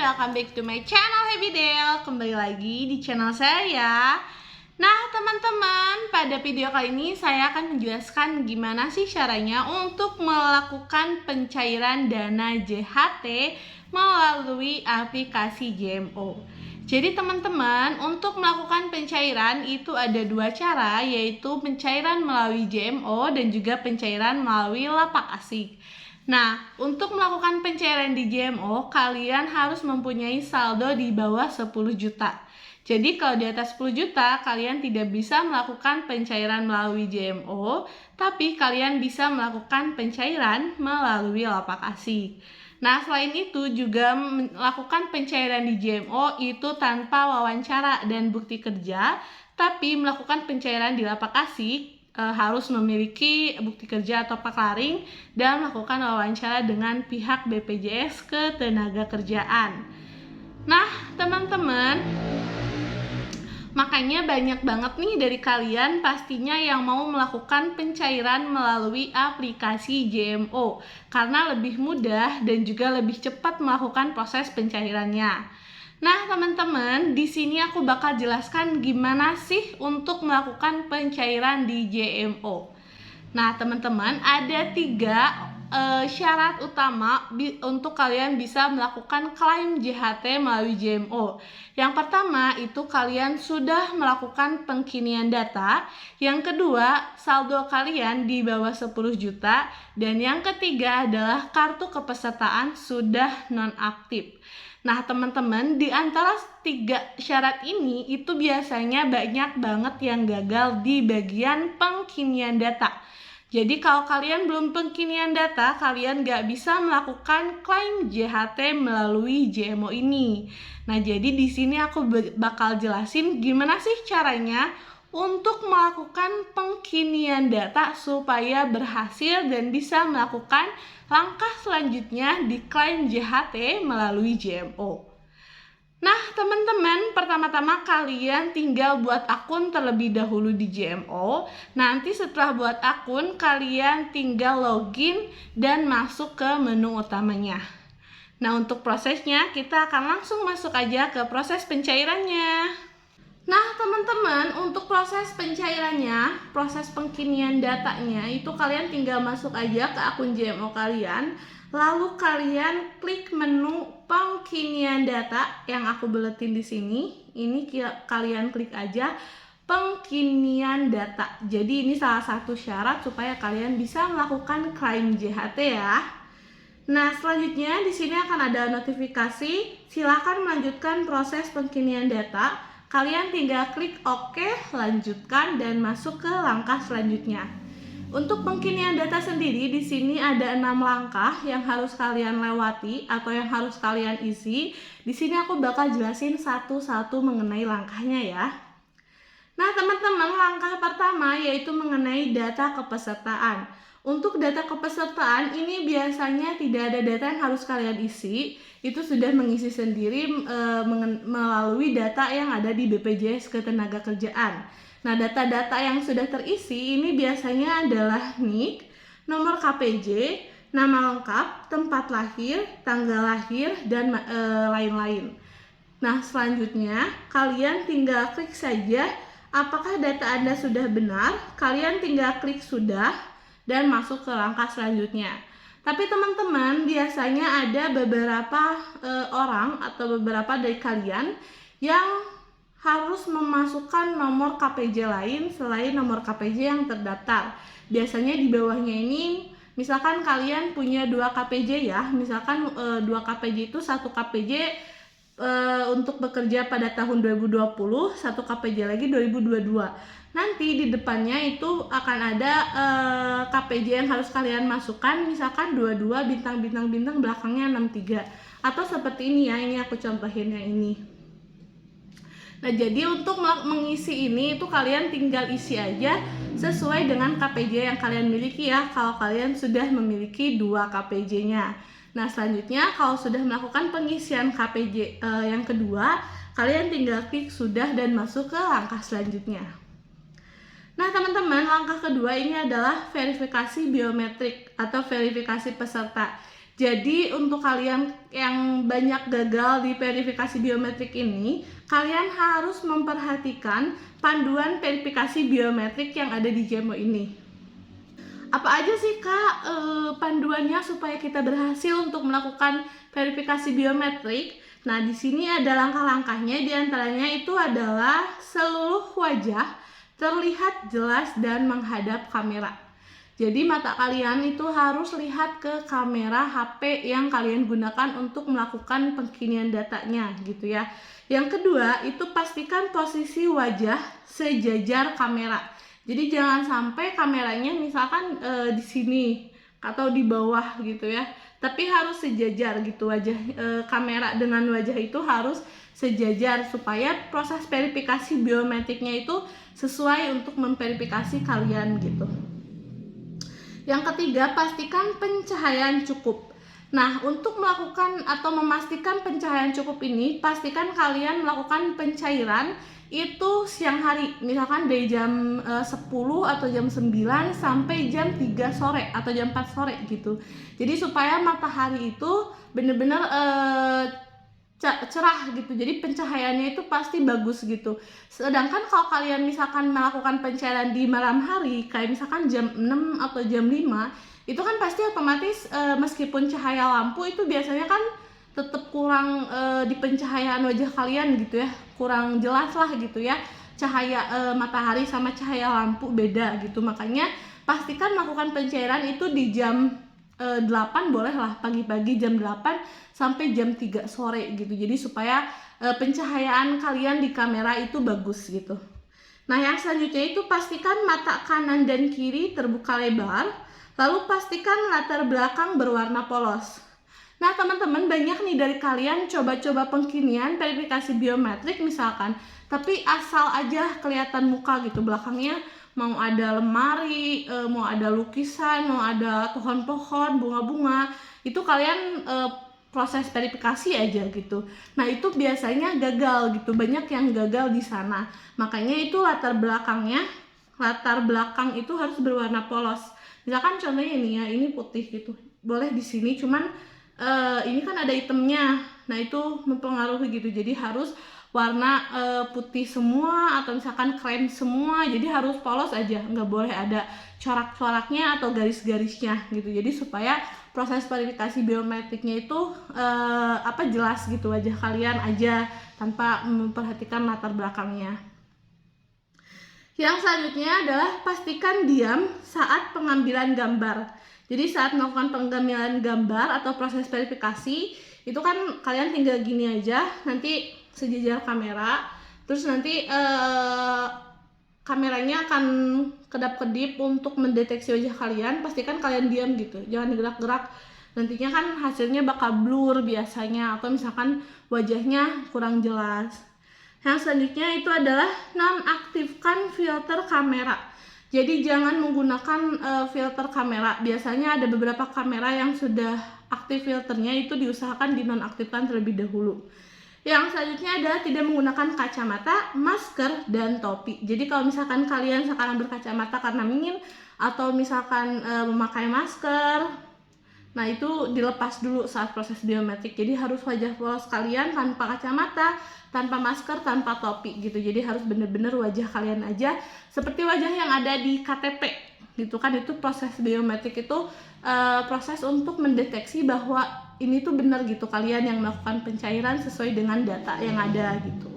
welcome back to my channel Happy Dale. Kembali lagi di channel saya ya. Nah teman-teman, pada video kali ini saya akan menjelaskan gimana sih caranya untuk melakukan pencairan dana JHT melalui aplikasi JMO. Jadi teman-teman, untuk melakukan pencairan itu ada dua cara, yaitu pencairan melalui JMO dan juga pencairan melalui lapak asik. Nah, untuk melakukan pencairan di JMO, kalian harus mempunyai saldo di bawah 10 juta. Jadi kalau di atas 10 juta, kalian tidak bisa melakukan pencairan melalui JMO, tapi kalian bisa melakukan pencairan melalui lapak asik. Nah, selain itu juga melakukan pencairan di JMO itu tanpa wawancara dan bukti kerja, tapi melakukan pencairan di lapak asik harus memiliki bukti kerja atau paklaring dan melakukan wawancara dengan pihak BPJS Ketenagakerjaan. Nah, teman-teman, makanya banyak banget nih dari kalian pastinya yang mau melakukan pencairan melalui aplikasi JMO karena lebih mudah dan juga lebih cepat melakukan proses pencairannya. Nah, teman-teman, di sini aku bakal jelaskan gimana sih untuk melakukan pencairan di JMO. Nah, teman-teman, ada 3 syarat utama untuk kalian bisa melakukan klaim JHT melalui JMO. Yang pertama, itu kalian sudah melakukan pengkinian data. Yang kedua, saldo kalian di bawah 10 juta. Dan yang ketiga adalah kartu kepesertaan sudah nonaktif. Nah teman-teman, di antara 3 syarat ini itu biasanya banyak banget yang gagal di bagian pengkinian data. Jadi kalau kalian belum pengkinian data, kalian gak bisa melakukan klaim JHT melalui JMO ini. Nah jadi di sini aku bakal jelasin gimana sih caranya untuk melakukan pengkinian data supaya berhasil dan bisa melakukan langkah selanjutnya di klaim JHT melalui JMO. Nah teman-teman, pertama-tama kalian tinggal buat akun terlebih dahulu di JMO. Nanti setelah buat akun, kalian tinggal login dan masuk ke menu utamanya. Nah untuk prosesnya, kita akan langsung masuk aja ke proses pencairannya. Nah teman-teman, untuk proses pencairannya, proses pengkinian datanya itu kalian tinggal masuk aja ke akun JMO kalian. Lalu kalian klik menu pengkinian data yang aku beletin di sini. Ini kalian klik aja pengkinian data. Jadi ini salah satu syarat supaya kalian bisa melakukan klaim JHT ya. Nah, selanjutnya di sini akan ada notifikasi. Silakan melanjutkan proses pengkinian data. Kalian tinggal klik OK, lanjutkan dan masuk ke langkah selanjutnya. Untuk pengkinian data sendiri di sini ada 6 langkah yang harus kalian lewati atau yang harus kalian isi. Di sini aku bakal jelasin satu-satu mengenai langkahnya ya. Nah, teman-teman, langkah pertama yaitu mengenai data kepesertaan. Untuk data kepesertaan ini biasanya tidak ada data yang harus kalian isi. Itu sudah mengisi sendiri melalui data yang ada di BPJS Ketenagakerjaan. Nah, data-data yang sudah terisi ini biasanya adalah NIK, nomor KPJ, nama lengkap, tempat lahir, tanggal lahir, dan lain-lain. Nah, selanjutnya kalian tinggal klik saja apakah data Anda sudah benar. Kalian tinggal klik sudah dan masuk ke langkah selanjutnya. Tapi teman-teman, biasanya ada beberapa orang atau beberapa dari kalian yang harus memasukkan nomor KPJ lain selain nomor KPJ yang terdaftar. Biasanya di bawahnya ini, misalkan kalian punya 2 KPJ ya, misalkan 2 KPJ itu 1 KPJ untuk bekerja pada tahun 2020, 1 KPJ lagi 2022. Nanti di depannya itu akan ada KPJ yang harus kalian masukkan, misalkan 22 bintang-bintang belakangnya 63 atau seperti ini ya, ini aku contohin yang ini. Nah jadi untuk mengisi ini itu kalian tinggal isi aja sesuai dengan KPJ yang kalian miliki ya, kalau kalian sudah memiliki 2 KPJ-nya. Nah selanjutnya kalau sudah melakukan pengisian KPJ yang kedua, kalian tinggal klik sudah dan masuk ke langkah selanjutnya. Nah teman-teman, langkah kedua ini adalah verifikasi biometrik atau verifikasi peserta. Jadi untuk kalian yang banyak gagal di verifikasi biometrik ini, kalian harus memperhatikan panduan verifikasi biometrik yang ada di JMO ini. Apa aja sih Kak panduannya supaya kita berhasil untuk melakukan verifikasi biometrik? Nah, di sini ada langkah-langkahnya, diantaranya itu adalah seluruh wajah terlihat jelas dan menghadap kamera. Jadi mata kalian itu harus lihat ke kamera HP yang kalian gunakan untuk melakukan pengkinian datanya gitu ya. Yang kedua, itu pastikan posisi wajah sejajar kamera. Jadi jangan sampai kameranya misalkan di sini atau di bawah gitu ya. Tapi harus sejajar gitu wajah kamera dengan wajah itu harus sejajar supaya proses verifikasi biometriknya itu sesuai untuk memverifikasi kalian gitu. Yang ketiga, pastikan pencahayaan cukup. Nah, untuk melakukan atau memastikan pencahayaan cukup ini, pastikan kalian melakukan pencairan itu siang hari. Misalkan dari jam 10 atau jam 9 sampai jam 3 sore atau jam 4 sore gitu. Jadi supaya matahari itu benar-benar cerah gitu, jadi pencahayaannya itu pasti bagus gitu. Sedangkan kalau kalian misalkan melakukan pencairan di malam hari kayak misalkan jam 6 atau jam 5, itu kan pasti otomatis meskipun cahaya lampu itu biasanya kan tetap kurang di pencahayaan wajah kalian gitu ya, kurang jelas lah gitu ya, cahaya matahari sama cahaya lampu beda gitu. Makanya pastikan melakukan pencairan itu di jam 8 boleh lah, pagi-pagi jam 8 sampai jam 3 sore gitu. Jadi supaya pencahayaan kalian di kamera itu bagus gitu. Nah, yang selanjutnya itu pastikan mata kanan dan kiri terbuka lebar, lalu pastikan latar belakang berwarna polos. Nah, teman-teman, banyak nih dari kalian coba-coba pengkinian verifikasi biometrik misalkan, tapi asal aja kelihatan muka gitu, belakangnya mau ada lemari, mau ada lukisan, mau ada pohon-pohon, bunga-bunga, itu kalian proses verifikasi aja gitu. Nah, itu biasanya gagal gitu, banyak yang gagal di sana. Makanya itu latar belakang itu harus berwarna polos. Misalkan contohnya ini ya, ini putih gitu, boleh di sini, cuman ini kan ada hitamnya, nah itu mempengaruhi gitu, jadi harus warna putih semua atau misalkan krem semua, jadi harus polos aja, nggak boleh ada corak-coraknya atau garis-garisnya gitu. Jadi supaya proses verifikasi biometriknya itu jelas gitu wajah kalian aja tanpa memperhatikan latar belakangnya. Yang selanjutnya adalah pastikan diam saat pengambilan gambar. Jadi saat melakukan pengambilan gambar atau proses verifikasi itu kan kalian tinggal gini aja, nanti sejajar kamera, terus nanti kameranya akan kedap-kedip untuk mendeteksi wajah kalian. Pastikan kalian diam gitu, jangan gerak-gerak, nantinya kan hasilnya bakal blur biasanya, atau misalkan wajahnya kurang jelas. Yang selanjutnya itu adalah nonaktifkan filter kamera. Jadi jangan menggunakan filter kamera. Biasanya ada beberapa kamera yang sudah aktif filternya, itu diusahakan dinonaktifkan terlebih dahulu. Yang selanjutnya adalah tidak menggunakan kacamata, masker, dan topi. Jadi kalau misalkan kalian sekarang berkacamata karena dingin atau misalkan memakai masker, nah itu dilepas dulu saat proses biometrik. Jadi harus wajah polos kalian tanpa kacamata, tanpa masker, tanpa topi gitu. Jadi harus bener-bener wajah kalian aja seperti wajah yang ada di KTP gitu kan. Itu proses biometrik itu proses untuk mendeteksi bahwa ini tuh benar gitu kalian yang melakukan pencairan sesuai dengan data yang ada gitu.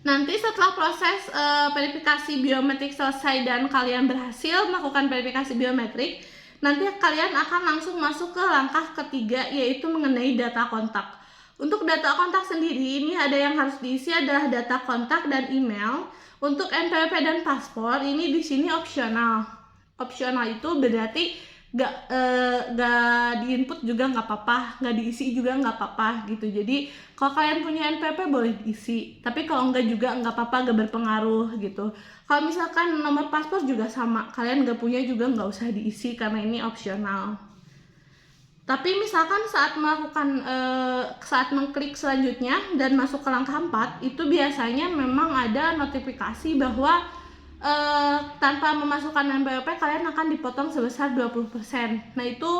Nanti setelah proses verifikasi biometrik selesai dan kalian berhasil melakukan verifikasi biometrik, nanti kalian akan langsung masuk ke langkah ketiga, yaitu mengenai data kontak. Untuk data kontak sendiri, ini ada yang harus diisi adalah data kontak dan email. Untuk NPWP dan paspor, ini di sini opsional. Opsional itu berarti gak diinput juga nggak apa-apa, nggak diisi juga nggak apa-apa gitu. Jadi kalau kalian punya NPWP boleh diisi, tapi kalau enggak juga nggak apa-apa, nggak berpengaruh gitu. Kalau misalkan nomor paspor juga sama, kalian nggak punya juga nggak usah diisi karena ini opsional. Tapi misalkan saat melakukan saat mengklik selanjutnya dan masuk ke langkah 4, itu biasanya memang ada notifikasi bahwa tanpa memasukkan NPWP kalian akan dipotong sebesar 20%. Nah itu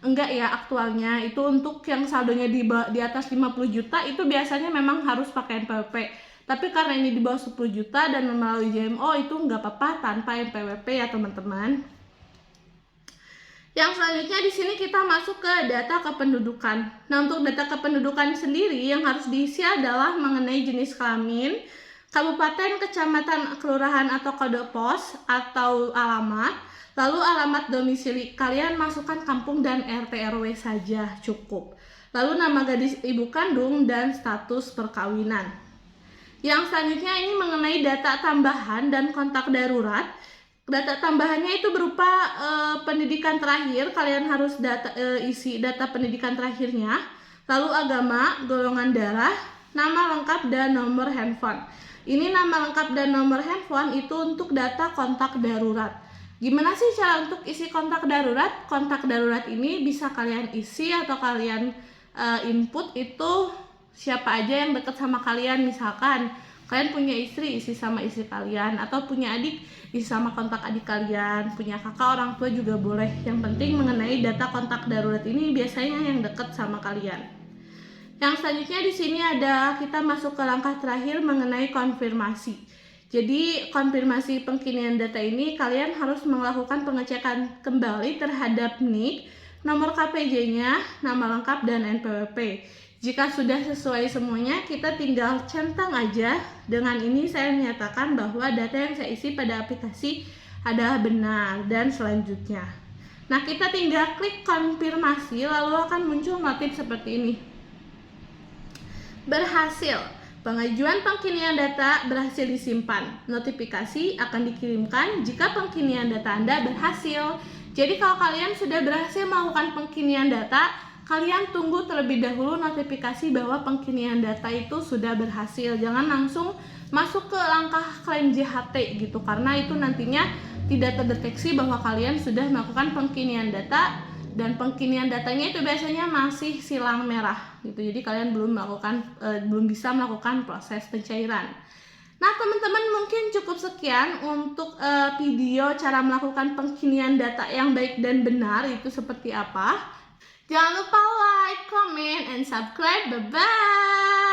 Enggak ya, aktualnya itu untuk yang saldonya di atas 50 juta itu biasanya memang harus pakai NPWP. Tapi karena ini di bawah 10 juta dan melalui JMO itu nggak apa-apa tanpa NPWP ya teman-teman. Yang selanjutnya di sini kita masuk ke data kependudukan. Nah, untuk data kependudukan sendiri yang harus diisi adalah mengenai jenis kelamin, kabupaten, kecamatan, kelurahan atau kode pos atau alamat, lalu alamat domisili. Kalian masukkan kampung dan RT RW saja cukup. Lalu nama gadis ibu kandung dan status perkawinan. Yang selanjutnya ini mengenai data tambahan dan kontak darurat. Data tambahannya itu berupa pendidikan terakhir, kalian harus isi data pendidikan terakhirnya, lalu agama, golongan darah, nama lengkap dan nomor handphone. Ini nama lengkap dan nomor handphone itu untuk data kontak darurat. Gimana sih cara untuk isi kontak darurat? Kontak darurat ini bisa kalian isi atau kalian input itu siapa aja yang dekat sama kalian. Misalkan kalian punya istri, isi sama istri kalian, atau punya adik, isi sama kontak adik kalian, punya kakak, orang tua juga boleh. Yang penting mengenai data kontak darurat ini biasanya yang dekat sama kalian. Yang selanjutnya di sini ada kita masuk ke langkah terakhir mengenai konfirmasi. Jadi konfirmasi pengkinian data ini kalian harus melakukan pengecekan kembali terhadap NIK, nomor KPJ-nya, nama lengkap dan NPWP. Jika sudah sesuai semuanya, kita tinggal centang aja. Dengan ini saya menyatakan bahwa data yang saya isi pada aplikasi adalah benar dan selanjutnya. Nah, kita tinggal klik konfirmasi lalu akan muncul notif seperti ini. Berhasil. Pengajuan pengkinian data berhasil disimpan. Notifikasi akan dikirimkan jika pengkinian data Anda berhasil. Jadi kalau kalian sudah berhasil melakukan pengkinian data, kalian tunggu terlebih dahulu notifikasi bahwa pengkinian data itu sudah berhasil. Jangan langsung masuk ke langkah klaim JHT gitu, karena itu nantinya tidak terdeteksi bahwa kalian sudah melakukan pengkinian data, dan pengkinian datanya itu biasanya masih silang merah gitu. Jadi kalian belum bisa melakukan proses pencairan. Nah teman-teman, mungkin cukup sekian untuk video cara melakukan pengkinian data yang baik dan benar itu seperti apa. Jangan lupa like, comment, and subscribe. Bye-bye.